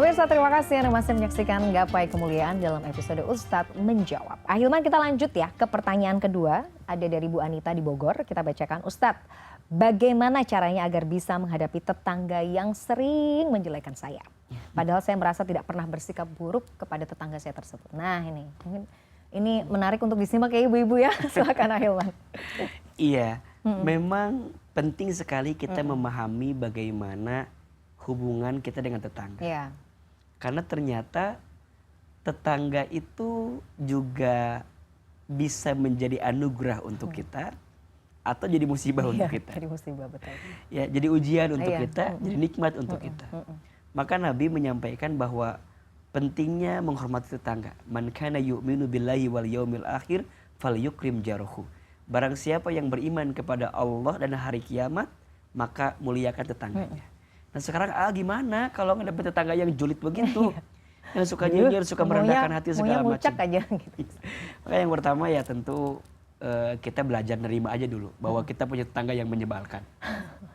Pemirsa, terima kasih Anda masih menyaksikan Gapai Kemuliaan dalam episode Ustadz Menjawab. Ahilman, kita lanjut ya ke pertanyaan kedua. Ada dari Bu Anita di Bogor. Kita bacakan, Ustadz, bagaimana caranya agar bisa menghadapi tetangga yang sering menjelekkan saya? Padahal saya merasa tidak pernah bersikap buruk kepada tetangga saya tersebut. Nah ini, mungkin ini menarik untuk disimak ya ibu-ibu ya. Silakan Ahilman. Iya, memang penting sekali kita memahami bagaimana hubungan kita dengan tetangga. Iya. Karena ternyata tetangga itu juga bisa menjadi anugerah untuk kita atau jadi musibah untuk kita. Jadi musibah, betul. Ya, jadi ujian untuk Iya. kita, jadi nikmat untuk kita. Maka Nabi menyampaikan bahwa pentingnya menghormati tetangga. Man kana yu'minu billahi wal yaumil akhir falyukrim jaruhu. Barang siapa yang beriman kepada Allah dan hari kiamat, maka muliakan tetangganya. Nah sekarang gimana kalau ngadepin tetangga yang julid begitu? Yang suka nyinyir, suka merendahkan hati segala macam. Aja gitu. Maka yang pertama ya tentu kita belajar nerima aja dulu bahwa kita punya tetangga yang menyebalkan.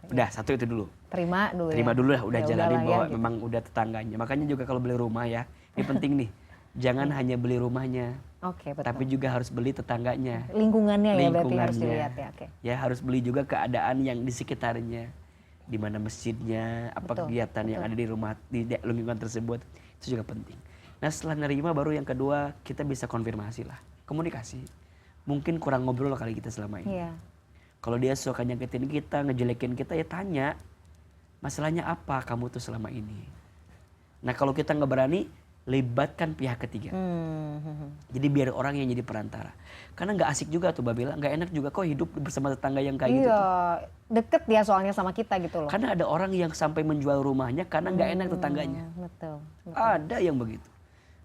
Udah, satu itu dulu. Terima Dulu lah, udah Ya jalanin udahlah bahwa ya, gitu. memang udah tetangganya. Makanya juga kalau beli rumah ya, ini penting nih. Jangan hanya beli rumahnya, Oke, betul. tapi juga harus beli tetangganya. Lingkungannya ya berarti harus Lingkungannya. dilihat ya. Oke. Ya harus beli juga keadaan yang di sekitarnya. Di mana masjidnya, apa Betul, kegiatan yang ada di rumah, di lingkungan tersebut. Itu juga penting. Nah setelah nerima baru yang kedua kita bisa konfirmasi lah. Komunikasi. Mungkin kurang ngobrol kali kita selama ini. Iya. Kalau dia suka nyakitin kita, ngejelekin kita, ya tanya. Masalahnya apa kamu tuh selama ini? Nah kalau kita nggak berani, libatkan pihak ketiga. Jadi biar orang yang jadi perantara. Karena nggak asik juga tuh Babila, nggak enak juga kok hidup bersama tetangga yang kayak gitu Iya, tuh. deket dia soalnya sama kita gitu loh. Karena ada orang yang sampai menjual rumahnya karena nggak enak tetangganya. Betul. Ada yang begitu.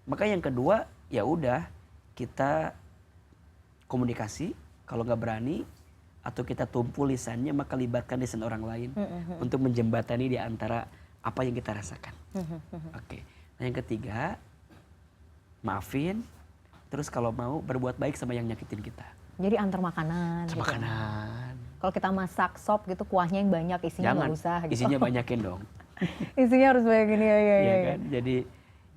Maka yang kedua, ya udah kita komunikasi. Kalau nggak berani atau kita tumpul lisannya, maka libatkan lisan orang lain untuk menjembatani di antara apa yang kita rasakan. Oke. Nah yang ketiga, maafin. Terus kalau mau berbuat baik sama yang nyakitin kita. Jadi antar makanan. Gitu. Makanan. Kalau kita masak sop gitu kuahnya yang banyak, isinya Jangan, nggak usah. Gitu. isinya banyakin dong. Isinya harus banyak ini ya. Iya kan? Jadi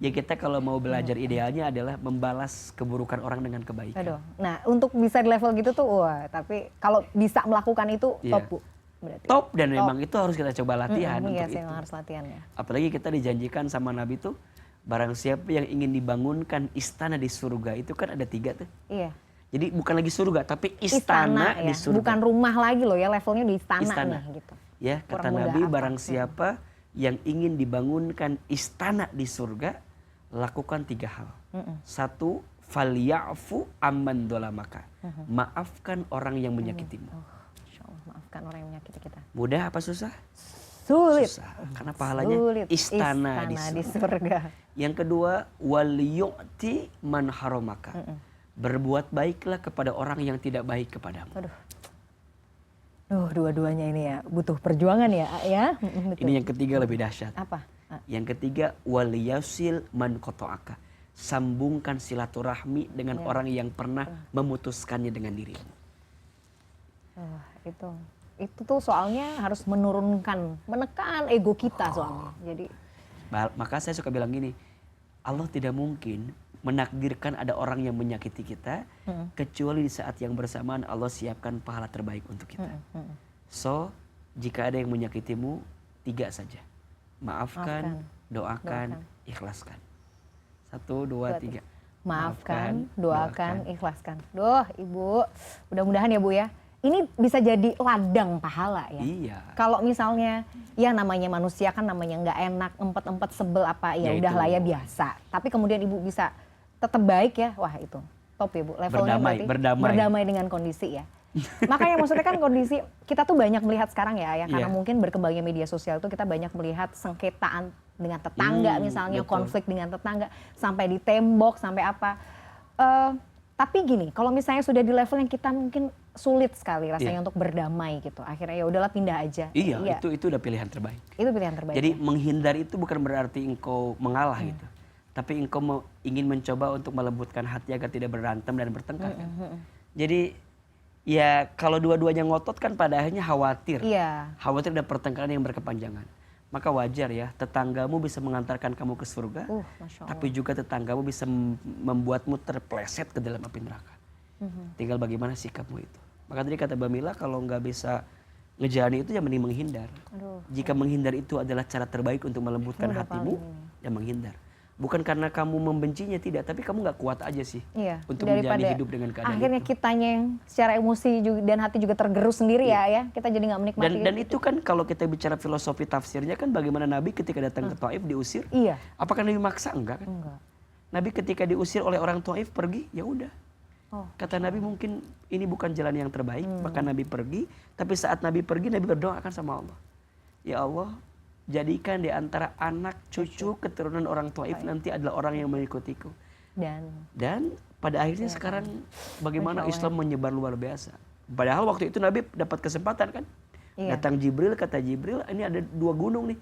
ya kita kalau mau belajar idealnya adalah membalas keburukan orang dengan kebaikan. Aduh. Nah untuk bisa di level gitu tuh, wah. Tapi kalau bisa melakukan itu Iya. top Bu. Berarti. Top dan memang itu harus kita coba latihan Iya untuk sih, itu. memang harus latihan ya. Apalagi kita dijanjikan sama Nabi tuh, barang siapa yang ingin dibangunkan istana di surga, itu kan ada 3 tuh. Iya. Jadi bukan lagi surga, tapi istana ya. di surga. Bukan rumah lagi loh ya, levelnya di istana nih gitu. Ya, kata Kurang mudah Nabi, apa? barang siapa yang ingin dibangunkan istana di surga, lakukan 3 hal. 1, falyafu amman dolamaka. Maafkan orang yang menyakitimu. Insya Allah, maafkan orang yang menyakiti kita. Mudah apa susah? Sulit. Susah. Karena pahalanya Sulit. istana di surga. Yang kedua, waliyu'ti man haramaka. Berbuat baiklah kepada orang yang tidak baik kepadamu. Aduh. Dua-duanya ini ya butuh perjuangan ya. Betul. Ini yang ketiga lebih dahsyat. Apa? Yang ketiga, waliyasil man qata'aka. Sambungkan silaturahmi dengan orang yang pernah memutuskannya dengan dirimu. Itu tuh soalnya harus menekan ego kita soalnya. Jadi Maka saya suka bilang gini, Allah tidak mungkin menakdirkan ada orang yang menyakiti kita kecuali di saat yang bersamaan Allah siapkan pahala terbaik untuk kita. So, jika ada yang menyakitimu, 3 saja. Maafkan, doakan, ikhlaskan. 1, 2, 3. maafkan, doakan, ikhlaskan. Duh, Ibu, mudah-mudahan ya Bu ya. Ini bisa jadi ladang pahala ya. Iya. Kalau misalnya ya namanya manusia kan namanya nggak enak, empet-empet sebel apa ya Ya udahlah itu. ya biasa. Tapi kemudian Ibu bisa tetap baik ya, wah itu top ya Bu. Levelnya berarti berdamai dengan kondisi ya. Makanya maksudnya kan kondisi kita tuh banyak melihat sekarang ya karena mungkin berkembangnya media sosial itu kita banyak melihat sengketaan dengan tetangga misalnya, betul. konflik dengan tetangga sampai di tembok sampai apa. Tapi gini, kalau misalnya sudah di level yang kita mungkin sulit sekali rasanya untuk berdamai gitu. Akhirnya ya udahlah pindah aja. Iya, itu udah pilihan terbaik. Itu pilihan terbaik. Jadi ya? menghindar itu bukan berarti engkau mengalah gitu. Tapi engkau ingin mencoba untuk melembutkan hati agar tidak berantem dan bertengkar kan. Jadi ya kalau dua-duanya ngotot kan pada akhirnya khawatir. Iya. Khawatir ada pertengkaran yang berkepanjangan. maka wajar ya tetanggamu bisa mengantarkan kamu ke surga, Masya Allah. tapi juga tetanggamu bisa membuatmu terpleset ke dalam api neraka. Tinggal bagaimana sikapmu itu. Maka tadi kata Bamila, kalau nggak bisa ngejalani itu ya mending menghindar. Jika menghindar itu adalah cara terbaik untuk melembutkan hatimu, ya menghindar. Bukan karena kamu membencinya, tidak, tapi kamu nggak kuat aja sih untuk menjalani hidup dengan keadaan akhirnya itu. kitanya yang secara emosi dan hati juga tergerus sendiri ya, kita jadi nggak menikmati. Dan itu kan kalau kita bicara filosofi tafsirnya kan bagaimana Nabi ketika datang ke Taif diusir, apakah Nabi maksa? Enggak kan? Enggak. Nabi ketika diusir oleh orang Taif pergi, ya udah. Kata Nabi mungkin ini bukan jalan yang terbaik, maka Nabi pergi. Tapi saat Nabi pergi, Nabi berdoa akan sama Allah, ya Allah, jadikan di antara anak cucu keturunan orang Taif nanti adalah orang yang mengikutiku. Dan pada akhirnya sekarang bagaimana Islam menyebar luar biasa. Padahal waktu itu Nabi dapat kesempatan kan. Datang Jibril, kata Jibril, ini ada 2 gunung nih.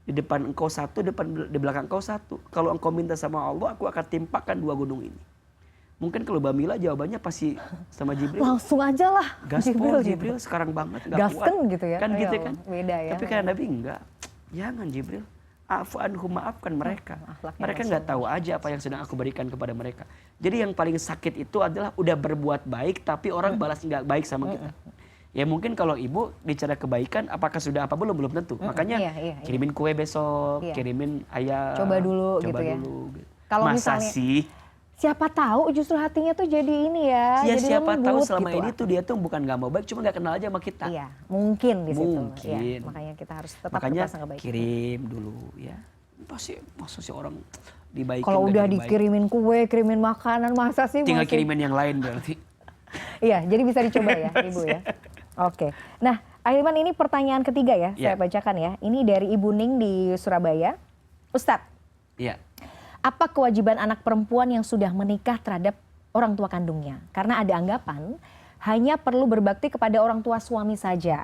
Di depan engkau satu, di belakang engkau satu. Kalau engkau minta sama Allah, aku akan timpakan 2 gunung ini. Mungkin kalau Bamila jawabannya pasti sama Jibril, langsung aja lah. Gaspol Jibril sekarang banget, gak kuat. Gitu ya. Kan gitu kan. Beda ya. Tapi karena Nabi enggak. Jangan Jibril, afu anhum, maafkan mereka. Mereka nggak tahu aja apa yang sedang aku berikan kepada mereka. Jadi yang paling sakit itu adalah udah berbuat baik tapi orang balas nggak baik sama kita. Ya mungkin kalau ibu bicara kebaikan, apakah sudah apa belum tentu. Makanya kirimin kue besok, kirimin ayam. Coba dulu gitu ya. Kalau masa misalnya, sih? Siapa tahu justru hatinya tuh jadi ini ya. Ya jadi siapa tahu selama gitu ini tuh dia tuh bukan nggak mau baik, cuma nggak kenal aja sama kita. Iya, mungkin di situ. Mungkin. Ya, makanya kita harus tetap berprasangka baik. Kirim dulu ya. Pasti masa sih orang dibaikin. Kalau udah dikirimin kue, kirimin makanan, masa sih tinggal kirimin yang lain berarti. Iya, jadi bisa dicoba ya Ibu ya. Oke. Nah, Ahilman, ini pertanyaan ketiga ya, saya bacakan ya. Ini dari Ibu Ning di Surabaya. Ustadz. Iya. Apa kewajiban anak perempuan yang sudah menikah terhadap orang tua kandungnya? Karena ada anggapan hanya perlu berbakti kepada orang tua suami saja.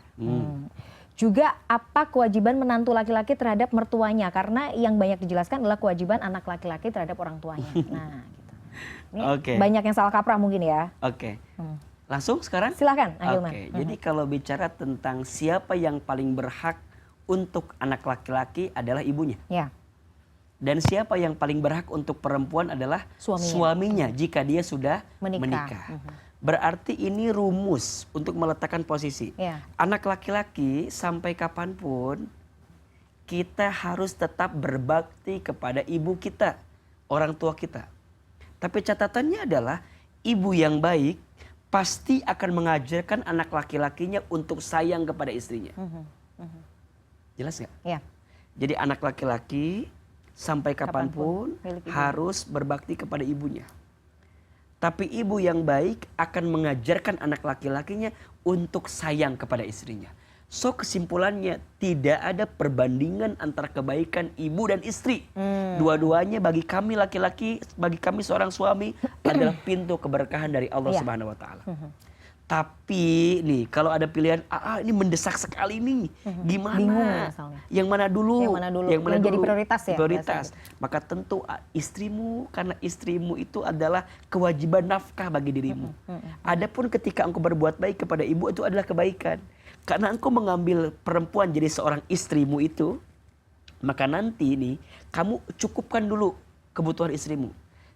Juga apa kewajiban menantu laki-laki terhadap mertuanya? Karena yang banyak dijelaskan adalah kewajiban anak laki-laki terhadap orang tuanya. Nah, gitu. Ini banyak yang salah kaprah mungkin ya. Oke. Langsung sekarang? Silakan, Ahilman. Jadi kalau bicara tentang siapa yang paling berhak untuk anak laki-laki adalah ibunya. Ya. Dan siapa yang paling berhak untuk perempuan adalah suaminya jika dia sudah menikah. Berarti ini rumus untuk meletakkan posisi. Anak laki-laki sampai kapanpun kita harus tetap berbakti kepada ibu kita, orang tua kita. Tapi catatannya adalah ibu yang baik pasti akan mengajarkan anak laki-lakinya untuk sayang kepada istrinya. Jelas nggak? Ya. Jadi anak laki-laki sampai kapanpun harus berbakti kepada ibunya. Tapi ibu yang baik akan mengajarkan anak laki-lakinya untuk sayang kepada istrinya. So kesimpulannya tidak ada perbandingan antara kebaikan ibu dan istri. Dua-duanya bagi kami laki-laki, bagi kami seorang suami adalah pintu keberkahan dari Allah Subhanahu wa taala. Tapi nih kalau ada pilihan ini mendesak sekali nih, gimana? Bingung, yang mana dulu? Yang mana jadi prioritas ya? Prioritas. Maka tentu istrimu, karena istrimu itu adalah kewajiban nafkah bagi dirimu. Adapun ketika engkau berbuat baik kepada ibu itu adalah kebaikan. Karena engkau mengambil perempuan jadi seorang istrimu itu, maka nanti nih kamu cukupkan dulu kebutuhan istrimu.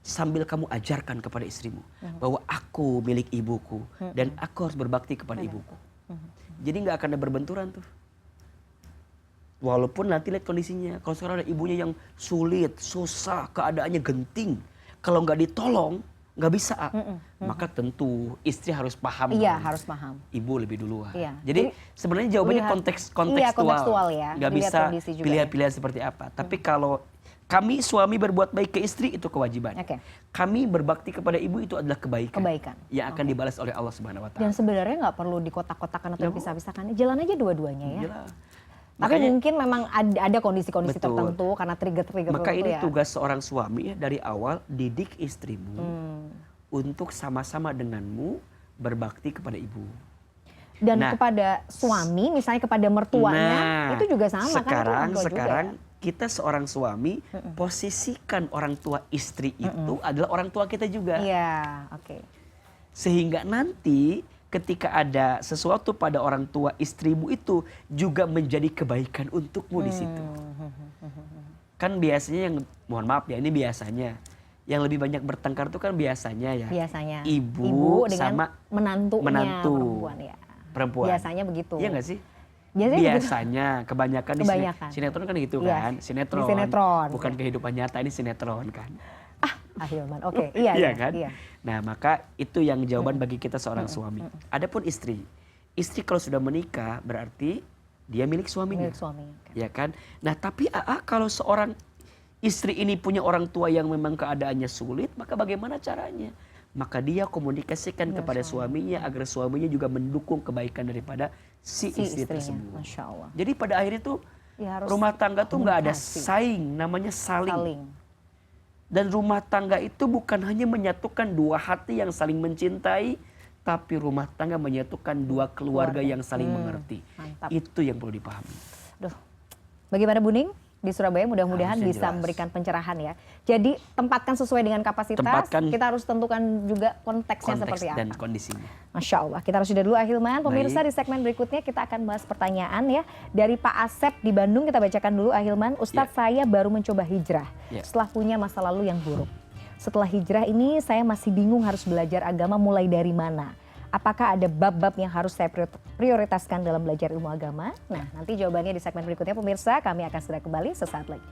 Sambil kamu ajarkan kepada istrimu bahwa aku milik ibuku dan aku harus berbakti kepada ibuku. Jadi nggak akan ada berbenturan tuh. Walaupun nanti lihat kondisinya. Kalau sekarang ada ibunya yang sulit, susah, keadaannya genting, kalau nggak ditolong nggak bisa. Maka tentu istri harus paham. Iya, harus paham. Ibu lebih duluan. Iya. Jadi sebenarnya jawabannya kontekstual. Ya. Nggak bisa pilihan-pilihan seperti apa. Tapi kalau kami suami berbuat baik ke istri itu kewajiban. Kami berbakti kepada ibu itu adalah kebaikan. Yang akan dibalas oleh Allah Subhanahu wa taala. Dan sebenarnya nggak perlu dikotak-kotakan atau dipisah-pisahkan. Jalan aja dua-duanya ya. Jelas. Tapi mungkin memang ada kondisi-kondisi tertentu karena trigger-trigger tertentu ya. Maka ini tugas seorang suami dari awal, didik istrimu untuk sama-sama denganmu berbakti kepada ibu. Dan kepada suami, misalnya kepada mertuanya, itu juga sama kan? Sekarang kita seorang suami, posisikan orang tua istri itu adalah orang tua kita juga. Iya, oke. Sehingga nanti ketika ada sesuatu pada orang tua istrimu itu juga menjadi kebaikan untukmu di situ. Kan biasanya yang, mohon maaf ya, ini biasanya yang lebih banyak bertengkar tuh kan biasanya ya. Biasanya Ibu dengan sama menantunya perempuan ya. perempuan. Biasanya begitu. Iya nggak sih? Biasanya Kebanyakan di Kebanyakan. sinetron kan gitu Iya, kan. di Sinetron. sinetron. Bukan kehidupan nyata, ini sinetron kan. Ahilman, oke, iya, Iya iya, kan? iya. Nah, maka itu yang jawaban bagi kita seorang suami. Adapun istri. Istri kalau sudah menikah berarti dia milik suaminya. Milik suaminya. Ya kan? Nah, tapi kalau seorang istri ini punya orang tua yang memang keadaannya sulit, maka bagaimana caranya? Maka dia komunikasikan kepada suaminya agar suaminya juga mendukung kebaikan daripada si istri istrinya. tersebut. Masya Allah. Jadi pada akhirnya tuh Ya, harus rumah tangga tuh nggak ada komunikasi. saing, namanya saling. Saling. Dan rumah tangga itu bukan hanya menyatukan dua hati yang saling mencintai, tapi rumah tangga menyatukan dua keluarga yang saling mengerti. Mantap. Itu yang perlu dipahami. Duh. Bagaimana Buning di Surabaya, mudah-mudahan Harusnya bisa jelas. memberikan pencerahan ya. Jadi tempatkan sesuai dengan kapasitas, Tempatkan kita harus tentukan juga konteksnya Konteks seperti apa. dan kondisinya. Masya Allah, kita harus sudah dulu Ahilman. Pemirsa, Baik. di segmen berikutnya kita akan bahas pertanyaan ya. Dari Pak Asep di Bandung, kita bacakan dulu Ahilman. Ustadz, saya baru mencoba hijrah setelah punya masa lalu yang buruk. Setelah hijrah ini saya masih bingung harus belajar agama mulai dari mana. Apakah ada bab-bab yang harus saya prioritaskan dalam belajar ilmu agama? Nah, nanti jawabannya di segmen berikutnya pemirsa. Kami akan segera kembali sesaat lagi.